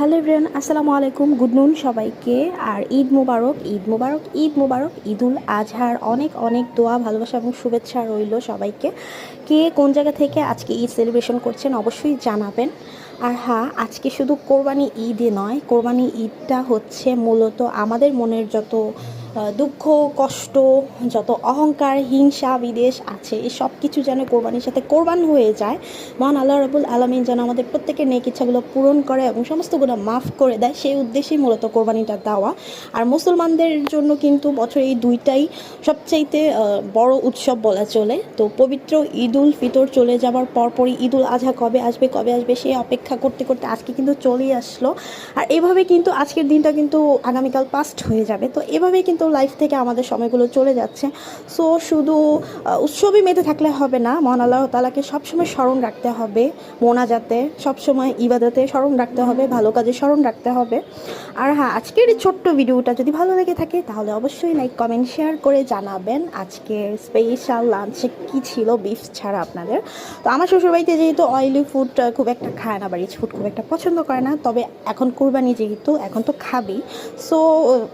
Hello everyone, আসসালামু আলাইকুম, good নুন সবাইকে। আর ঈদ মোবারক, ঈদ মোবারক, ঈদ মোবারক, ঈদুল আজহার অনেক অনেক দোয়া, ভালোবাসা এবং শুভেচ্ছা রইল সবাইকে। কে কোন জায়গা থেকে আজকে ঈদ সেলিব্রেশন করছেন অবশ্যই জানাবেন। আর হ্যাঁ, আজকে শুধু কোরবানি ঈদে নয়, কোরবানি ঈদটা হচ্ছে মূলত আমাদের মনের যত দুঃখ, কষ্ট, যত অহংকার, হিংসা, বিদ্বেষ আছে, এই সব কিছু যেন কোরবানির সাথে কোরবান হয়ে যায়। মহান আল্লাহ রাব্বুল আলামিন যেন আমাদের প্রত্যেকের নেক ইচ্ছাগুলো পূরণ করে এবং সমস্ত গুনাহ মাফ করে দেয়, সেই উদ্দেশ্যেই মূলত কোরবানিটা দেওয়া। আর মুসলমানদের জন্য কিন্তু বছরে এই দুইটাই সবচাইতে বড় উৎসব বলা চলে। তো পবিত্র ঈদুল ফিতর চলে যাবার পরপরই ঈদুল আজহা কবে আসবে কবে আসবে সেই অপেক্ষা করতে করতে আজকে কিন্তু চলেই আসলো। আর এভাবে কিন্তু আজকের দিনটা কিন্তু আগামীকাল পাস্ট হয়ে যাবে। তো এভাবেই কিন্তু লাইফ থেকে আমাদের সময়গুলো চলে যাচ্ছে। সো শুধু উৎসবে মেতে থাকলে হবে না, মহান আল্লাহ তাআলাকে সবসময় স্মরণ রাখতে হবে, মোনাজাতে সবসময়, ইবাদতে স্মরণ রাখতে হবে, ভালো কাজে স্মরণ রাখতে হবে। আর হ্যাঁ, আজকের এই ছোট্ট ভিডিওটা যদি ভালো লেগে থাকে তাহলে অবশ্যই লাইক, কমেন্ট, শেয়ার করে জানাবেন আজকের স্পেশাল লাঞ্চে কী ছিল বিফ ছাড়া আপনাদের। তো আমার শ্বশুরবাড়িতে যেহেতু অয়েলি ফুড খুব একটা খায় না বা রিচ ফুড খুব একটা পছন্দ করে না, তবে এখন কুরবানি যেহেতু এখন তো খাবেই, সো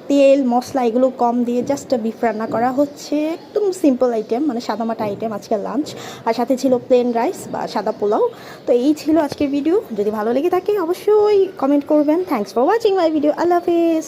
তেল মশলা এগুলো কম দিয়ে জাস্ট বিফ রান্না করা হচ্ছে। একদম সিম্পল আইটেম, মানে সাদামাটা আইটেম আজকের লাঞ্চ। আর সাথে ছিল প্লেন রাইস বা সাদা পোলাও। তো এই ছিল আজকের ভিডিও। যদি ভালো লেগে থাকে অবশ্যই কমেন্ট করবেন। Thanks for watching my video. আল্লাহ হাফেজ।